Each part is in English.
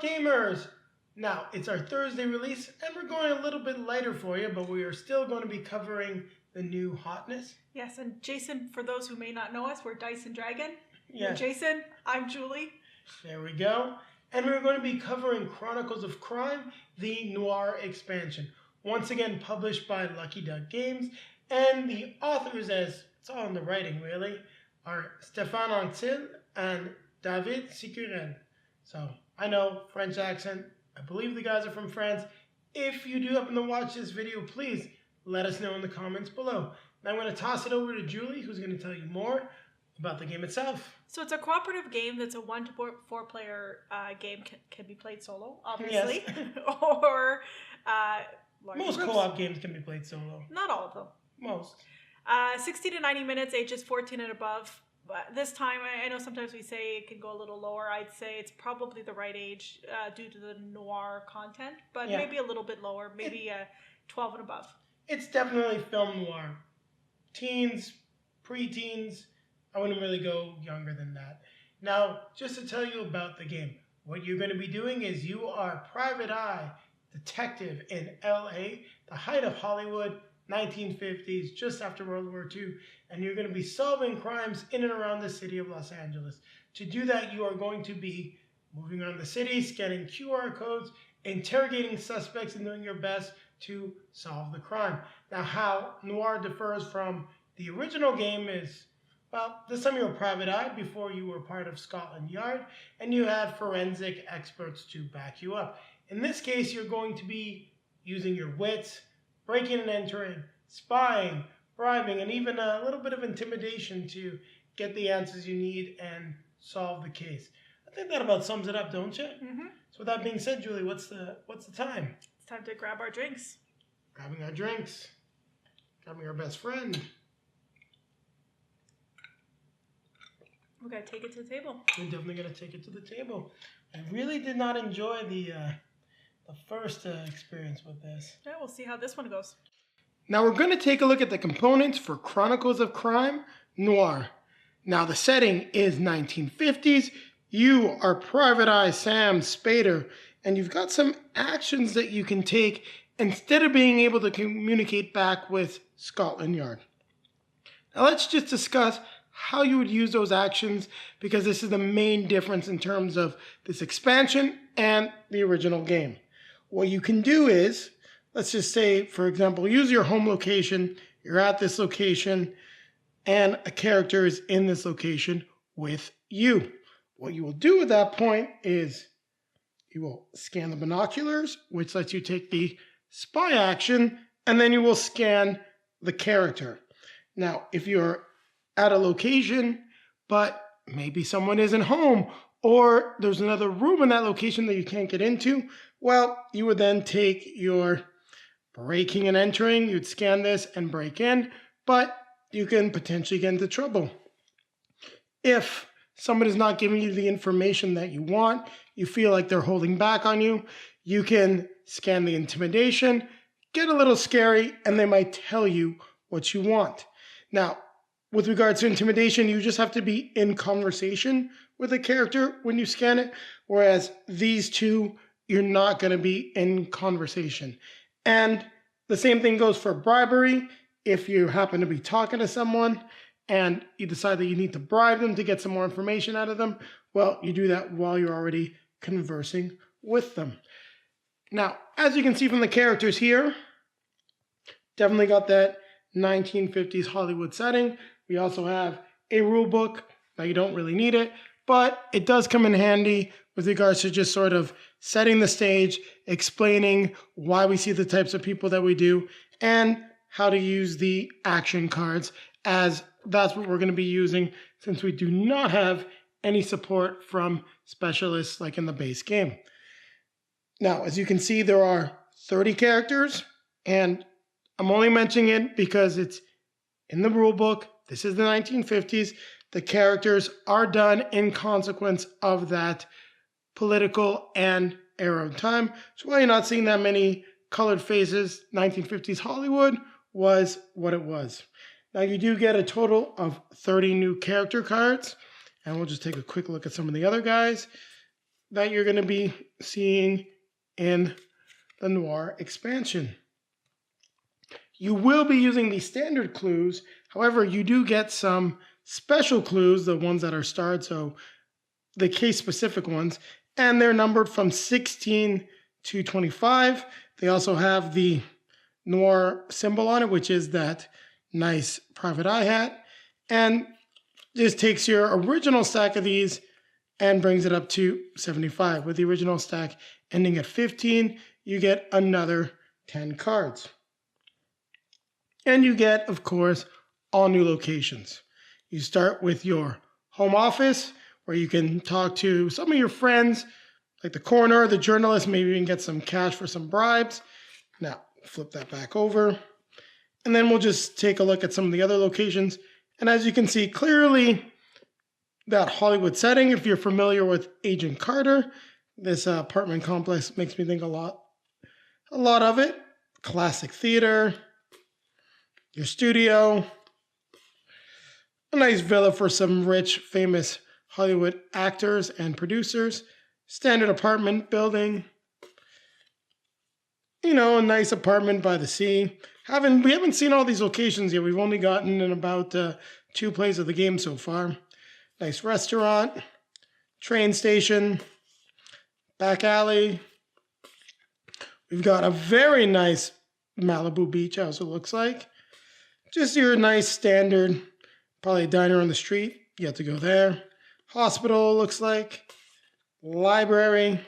gamers? Now, it's our Thursday release, and we're going a little bit lighter for you, but we are still going to be covering the new hotness. Yes, and Jason, for those who may not know us, we're Dice and Dragon. Yeah. You're Jason, I'm Julie. There we go. And we're going to be covering Chronicles of Crime, the Noir expansion. Once again, published by Lucky Duck Games. And the authors, as it's all in the writing really, are Stéphane Anctil and David Sicurel. So, I know, French accent. I believe the guys are from France. If you do happen to watch this video, please let us know in the comments below. Now I'm going to toss it over to Julie, who's going to tell you more about the game itself. So it's a cooperative game that's a 1 to 4 player game. Can be played solo, obviously. Yes. Or most groups. co-op games can be played solo. Not all of them. Most. 60 to 90 minutes, ages 14 and above. But this time, I know sometimes we say it can go a little lower. I'd say it's probably the right age due to the noir content, but maybe a little bit lower, maybe 12 and above. It's definitely film noir. Teens, pre-teens, I wouldn't really go younger than that. Now, just to tell you about the game, what you're going to be doing is you are Private Eye detective in LA, the height of Hollywood, 1950s, just after World War II, and you're going to be solving crimes in and around the city of Los Angeles. To do that, you are going to be moving around the city, scanning QR codes, interrogating suspects, and doing your best to solve the crime. Now, how Noir differs from the original game is, well, this time you were Private Eye before you were part of Scotland Yard, and you had forensic experts to back you up. In this case, you're going to be using your wits, breaking and entering, spying, bribing, and even a little bit of intimidation to get the answers you need and solve the case. I think that about sums it up, don't you? Mm-hmm. So with that being said, Julie, what's the time? It's time to grab our drinks. Grabbing our drinks. Grabbing our best friend. We're going to take it to the table. We're definitely going to take it to the table. I really did not enjoy the first experience with this. Yeah, we'll see how this one goes. Now we're going to take a look at the components for Chronicles of Crime Noir. Now the setting is 1950s. You are Private Eye Sam Spader, and you've got some actions that you can take instead of being able to communicate back with Scotland Yard. Now let's just discuss how you would use those actions, because this is the main difference in terms of this expansion and the original game. What you can do is, let's just say, for example, use your home location. You're at this location, and a character is in this location with you. What you will do at that point is you will scan the binoculars, which lets you take the spy action, and then you will scan the character. Now, if you're at a location, but maybe someone isn't home, or there's another room in that location that you can't get into, well, you would then take your breaking and entering, you'd scan this and break in, but you can potentially get into trouble. If someone is not giving you the information that you want, you feel like they're holding back on you, you can scan the intimidation, get a little scary, and they might tell you what you want. Now, with regards to intimidation, you just have to be in conversation with a character when you scan it, whereas these two, you're not going to be in conversation. And the same thing goes for bribery. If you happen to be talking to someone and you decide that you need to bribe them to get some more information out of them, well, you do that while you're already conversing with them. Now, as you can see from the characters here, definitely got that 1950s Hollywood setting. We also have a rule book. Now, you don't really need it, but it does come in handy with regards to just sort of setting the stage, explaining why we see the types of people that we do, and how to use the action cards, as that's what we're going to be using since we do not have any support from specialists like in the base game. Now, as you can see, there are 30 characters, and I'm only mentioning it because it's in the rule book. This is the 1950s. The characters are done in consequence of that political and era of time. So while you're not seeing that many colored faces, 1950s Hollywood was what it was. Now you do get a total of 30 new character cards, and we'll just take a quick look at some of the other guys. that you're going to be seeing in the Noir expansion. You will be using the standard clues. However, you do get some special clues, the ones that are starred, so the case-specific ones, and they're numbered from 16 to 25. They also have the Noir symbol on it, which is that nice private eye hat, and just takes your original stack of these and brings it up to 75. With the original stack ending at 15, you get another 10 cards. And you get, of course, all new locations. You start with your home office, where you can talk to some of your friends, like the coroner, the journalist, maybe even get some cash for some bribes. Now, flip that back over. And then we'll just take a look at some of the other locations. And as you can see clearly, that Hollywood setting, if you're familiar with Agent Carter, this apartment complex makes me think a lot of it. Classic theater, your studio, a nice villa for some rich, famous Hollywood actors and producers, standard apartment building, a nice apartment by the sea. We haven't seen all these locations yet. We've only gotten in about 2 plays of the game so far. Nice restaurant, train station, back alley. We've got a very nice Malibu beach house, it looks like. Just your nice standard, probably a diner on the street. You have to go there. Hospital, looks like. Library.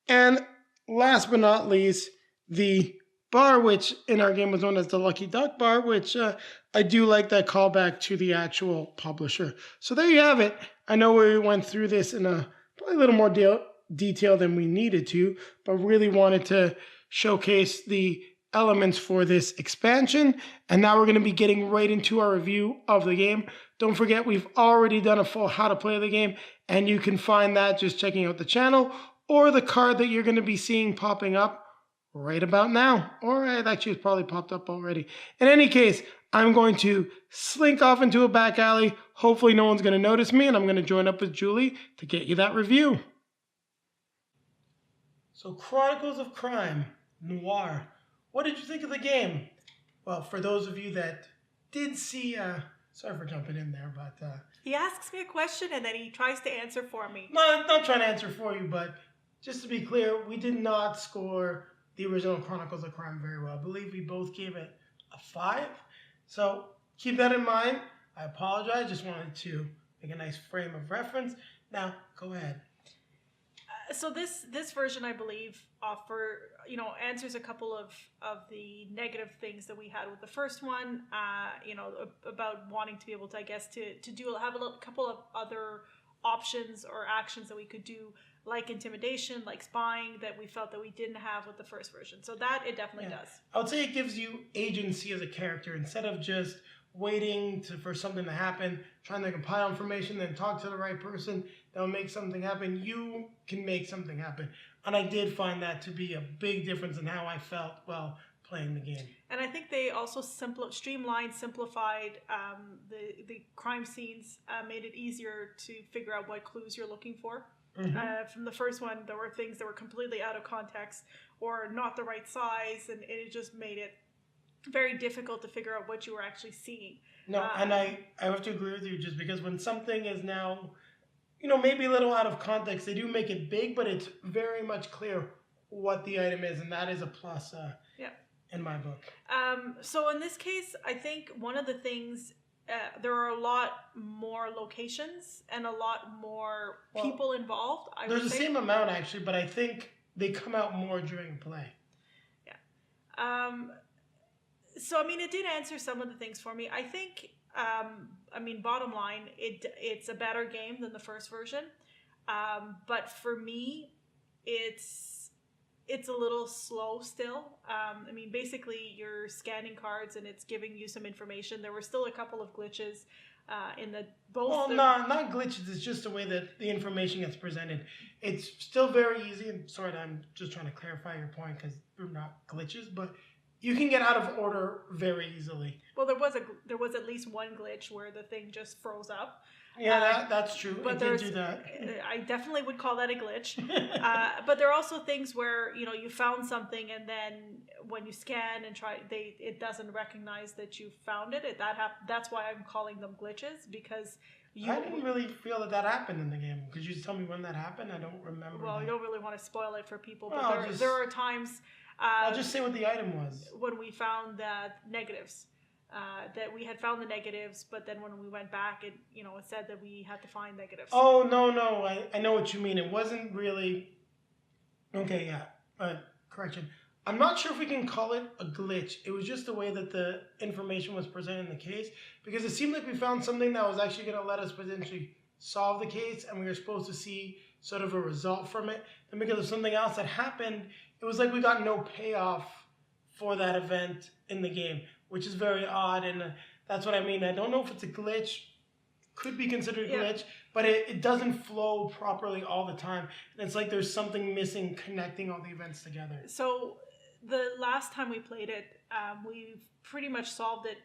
And last but not least, the bar, which in our game was known as the Lucky Duck Bar, which I do like that callback to the actual publisher. So there you have it. I know we went through this in probably a little more detail than we needed to, but really wanted to showcase the elements for this expansion. And now we're going to be getting right into our review of the game. Don't forget, we've already done a full how to play the game, and you can find that just checking out the channel or the card that you're going to be seeing popping up right about now. Or it actually has probably popped up already. In any case, I'm going to slink off into a back alley. Hopefully no one's going to notice me, and I'm going to join up with Julie to get you that review. So Chronicles of Crime, Noir. What did you think of the game? Well, for those of you that did see, sorry for jumping in there, but... he asks me a question and then he tries to answer for me. Not trying to answer for you, but just to be clear, we did not score the original Chronicles of Crime very well. I believe we both gave it a 5. So keep that in mind. I apologize. Just wanted to make a nice frame of reference. Now, go ahead. So this version, I believe, answers a couple of the negative things that we had with the first one. About wanting to be able to, I guess, to have a couple of other options or actions that we could do, like intimidation, like spying, that we felt that we didn't have with the first version. So that it definitely does. I would say it gives you agency as a character instead of just waiting for something to happen, trying to compile information, then talk to the right person that'll make something happen. You can make something happen. And I did find that to be a big difference in how I felt while playing the game. And I think they also streamlined, simplified the crime scenes, made it easier to figure out what clues you're looking for. Mm-hmm. From the first one, there were things that were completely out of context or not the right size, and it just made it very difficult to figure out what you were actually seeing. No, and I have to agree with you, just because when something is now, maybe a little out of context, they do make it big, but it's very much clear what the item is, and that is a plus in my book. So in this case, I think one of the things, there are a lot more locations and a lot more people involved. There's the same amount, actually, but I think they come out more during play. Yeah. So, it did answer some of the things for me. I think, bottom line, it's a better game than the first version. But for me, it's a little slow still. Basically, you're scanning cards and it's giving you some information. There were still a couple of glitches in the both. Well, not glitches. It's just the way that the information gets presented. It's still very easy. And sorry, I'm just trying to clarify your point because they're not glitches, but you can get out of order very easily. Well, there was at least one glitch where the thing just froze up. Yeah, that's true. But it did do that. I definitely would call that a glitch. But there are also things where you found something, and then when you scan and try, it doesn't recognize that you found it. That's why I'm calling them glitches, because I didn't really feel that happened in the game. Could you tell me when that happened? I don't remember. Well, you don't really want to spoil it for people, but Well, there are times. I'll just say what the item was. When we found that negatives. That we had found the negatives, but then when we went back, it said that we had to find negatives. Oh, no, I know what you mean. It wasn't really... Okay, yeah. Correction. I'm not sure if we can call it a glitch. It was just the way that the information was presented in the case, because it seemed like we found something that was actually going to let us potentially solve the case, and we were supposed to see sort of a result from it. And because of something else that happened, it was like we got no payoff for that event in the game, which is very odd, and that's what I mean. I don't know if it's a glitch, could be considered a glitch, but it doesn't flow properly all the time, and it's like there's something missing connecting all the events together. So the last time we played it, we pretty much solved it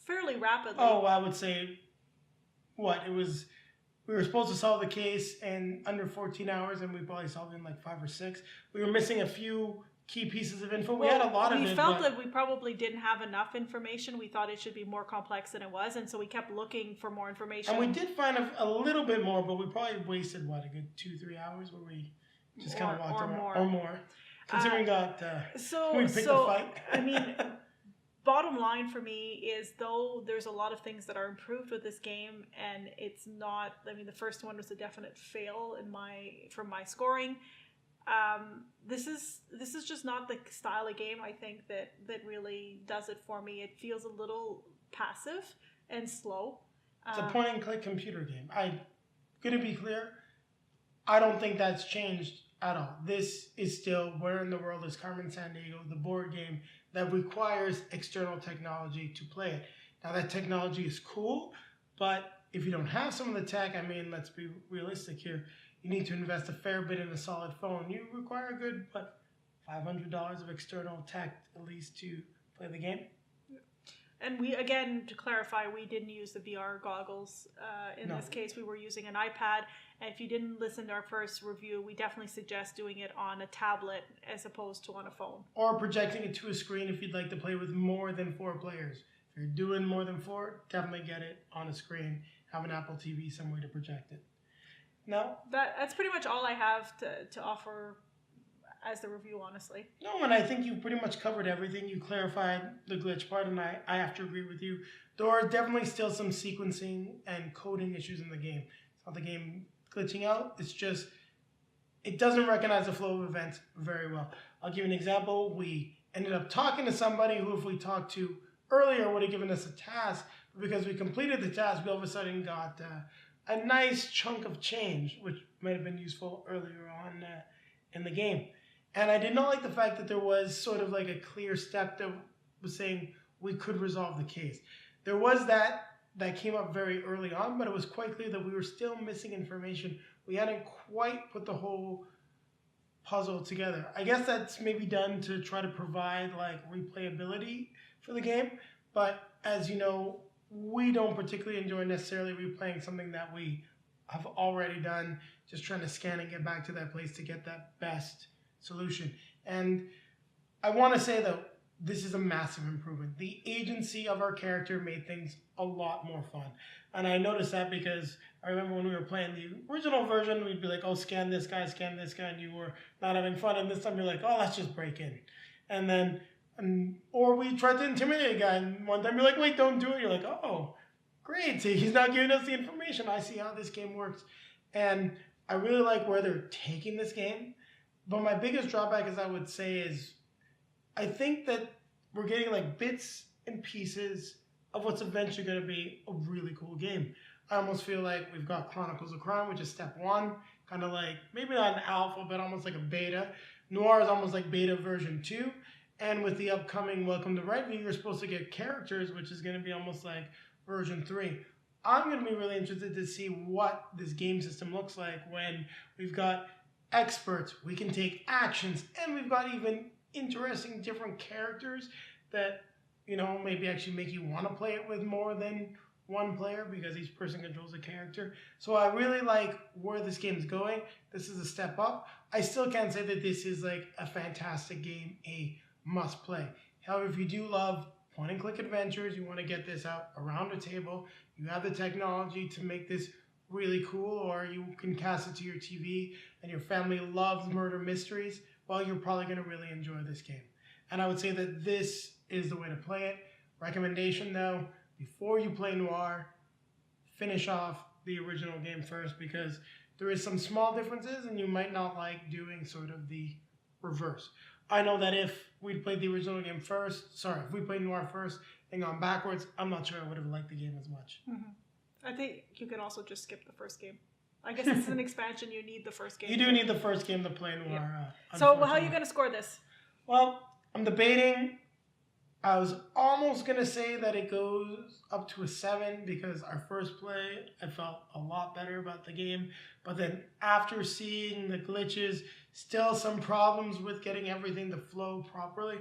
fairly rapidly. Oh, I would say, we were supposed to solve the case in under 14 hours, and we probably solved it in like 5 or 6. We were missing a few key pieces of info. We had a lot of it. We felt that we probably didn't have enough information. We thought it should be more complex than it was, and so we kept looking for more information. And we did find a little bit more, but we probably wasted, a good 2-3 hours where we just kind of walked around. Or more. Considering we picked a fight. I mean, bottom line for me is, though there's a lot of things that are improved with this game, and it's not, the first one was a definite fail from my scoring. This is just not the style of game I think that really does it for me. It feels a little passive and slow. It's a point and click computer game. I'm gonna be clear, I don't think that's changed at all. This is still Where in the World is Carmen Sandiego, the board game that requires external technology to play it. Now that technology is cool, but if you don't have some of the tech, let's be realistic here. You need to invest a fair bit in a solid phone. You require a good, $500 of external tech at least to play the game. And we, again, to clarify, we didn't use the VR goggles. In this case, we were using an iPad. And if you didn't listen to our first review, we definitely suggest doing it on a tablet as opposed to on a phone. Or projecting it to a screen if you'd like to play with more than 4 players. If you're doing more than 4, definitely get it on a screen. Have an Apple TV somewhere to project it. No? That's pretty much all I have to offer as the review, honestly. No, and I think you pretty much covered everything. You clarified the glitch part, and I have to agree with you. There are definitely still some sequencing and coding issues in the game. It's not the game glitching out. It's just, it doesn't recognize the flow of events very well. I'll give you an example. We ended up talking to somebody who, if we talked to earlier, would have given us a task. But because we completed the task, we all of a sudden got a nice chunk of change, which might have been useful earlier on in the game. And I did not like the fact that there was sort of like a clear step that was saying we could resolve the case. There was that came up very early on, but it was quite clear that we were still missing information. We hadn't quite put the whole puzzle together. I guess that's maybe done to try to provide replayability for the game, but as you know, we don't particularly enjoy necessarily replaying something that we have already done, just trying to scan and get back to that place to get that best solution. And I want to say that this is a massive improvement. The agency of our character made things a lot more fun. And I noticed that because I remember when we were playing the original version, we'd be like, oh, scan this guy, and you were not having fun. And this time you're like, oh, let's just break in. And then, or we tried to intimidate a guy, and one time you're like, wait, don't do it. You're like, oh, great. See, he's not giving us the information. I see how this game works. And I really like where they're taking this game. But my biggest drawback, as I would say, is I think that we're getting bits and pieces of what's eventually going to be a really cool game. I almost feel like we've got Chronicles of Crime, which is step 1, kind of maybe not an alpha, but almost like a beta. Noir is almost like beta version 2. And with the upcoming Welcome to Redview, you're supposed to get characters, which is going to be almost like version 3. I'm going to be really interested to see what this game system looks like when we've got experts, we can take actions, and we've got even interesting different characters that, maybe actually make you want to play it with more than one player because each person controls a character. So I really like where this game's going. This is a step up. I still can't say that this is like a fantastic game, a must play. However, if you do love point and click adventures, you want to get this out around a table, you have the technology to make this really cool, or you can cast it to your TV and your family loves murder mysteries, well, you're probably going to really enjoy this game. And I would say that this is the way to play it. Recommendation though, before you play Noir, finish off the original game first, because there is some small differences and you might not like doing sort of the reverse. I know that if we'd played the original game first, if we played Noir first and gone backwards, I'm not sure I would have liked the game as much. Mm-hmm. I think you can also just skip the first game. I guess this is an expansion. You need the first game. You do need the first game to play Noir. Yeah. So how are you going to score this? Well, I'm debating. I was almost going to say that it goes up to a 7 because our first play, I felt a lot better about the game. But then after seeing the glitches, still some problems with getting everything to flow properly,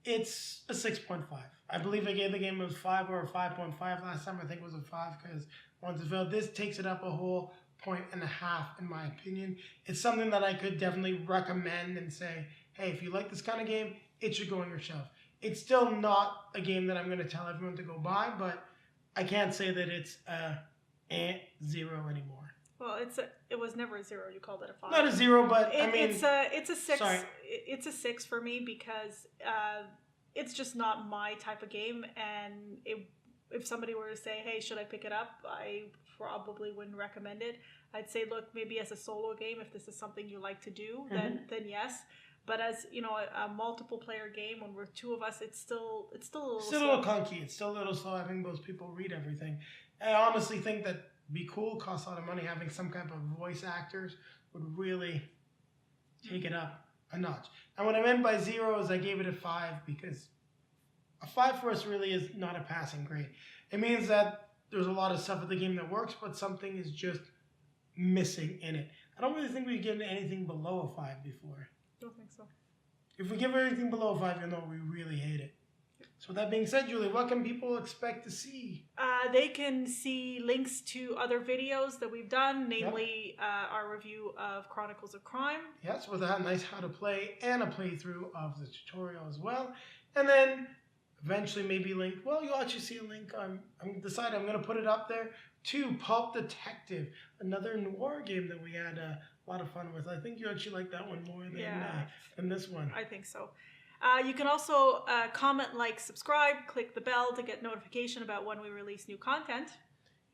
it's a 6.5. I believe I gave the game a 5 or a 5.5 last time. I think it was a 5 because once it failed. This takes it up a whole 1.5 in my opinion. It's something that I could definitely recommend and say, hey, if you like this kind of game, it should go on your shelf. It's still not a game that I'm going to tell everyone to go buy, but I can't say that it's a 0 anymore. Well, it was never a 0. You called it a 5. Not a 0, but it's a 6. Sorry. It's a 6 for me because it's just not my type of game. And if somebody were to say, "Hey, should I pick it up?" I probably wouldn't recommend it. I'd say, look, maybe as a solo game, if this is something you like to do, then yes. But as a multiple player game, when we're 2 of us, it's still a little slow. A little clunky. It's still a little slow having most people read everything. I honestly think that be cool, costs a lot of money. Having some kind of voice actors would really take it up a notch. And what I meant by 0 is I gave it a 5 because a 5 for us really is not a passing grade. It means that there's a lot of stuff in the game that works, but something is just missing in it. I don't really think we've given anything below a 5 before. Don't think so. If we give anything below a 5, you'll know we really hate it. So with that being said, Julie, what can people expect to see? They can see links to other videos that we've done, namely our review of Chronicles of Crime. Yes, with that nice how to play and a playthrough of the tutorial as well. And then eventually maybe link, well, you'll actually see a link. I'm deciding I'm going to put it up there to Pulp Detective, another noir game that we had a lot of fun with. I think you actually like that one more than this one. I think so. You can also comment, like, subscribe, click the bell to get notification about when we release new content.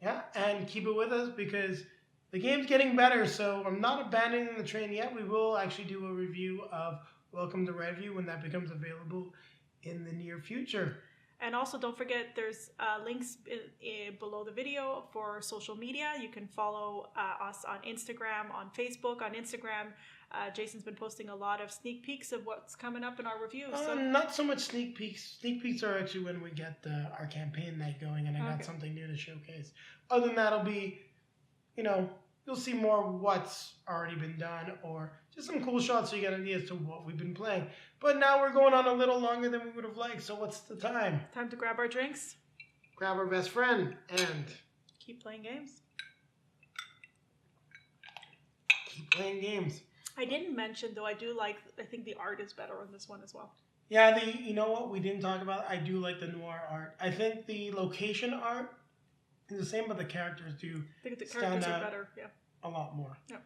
Yeah, and keep it with us because the game's getting better, so I'm not abandoning the train yet. We will actually do a review of Welcome to Redview when that becomes available in the near future. And also don't forget there's links below the video for social media. You can follow us on Instagram, on Facebook. On Instagram, Jason's been posting a lot of sneak peeks of what's coming up in our reviews. Not so much sneak peeks. Sneak peeks are actually when we get our campaign night going and I got something new to showcase. Other than that, it'll be, you'll see more what's already been done or just some cool shots so you get an idea as to what we've been playing. But now we're going on a little longer than we would have liked, so what's the time? Time to grab our drinks. Grab our best friend and... keep playing games. Keep playing games. I didn't mention, though, I think the art is better on this one as well. Yeah, you know what we didn't talk about? I do like the noir art. I think the location art is the same, but the characters do I think the characters are better, a lot more. Yeah.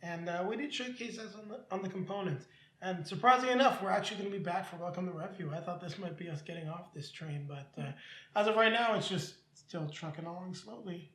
And we did showcase us on the components. And surprisingly enough, we're actually going to be back for Welcome to Redview. I thought this might be us getting off this train, but as of right now, it's just still trucking along slowly.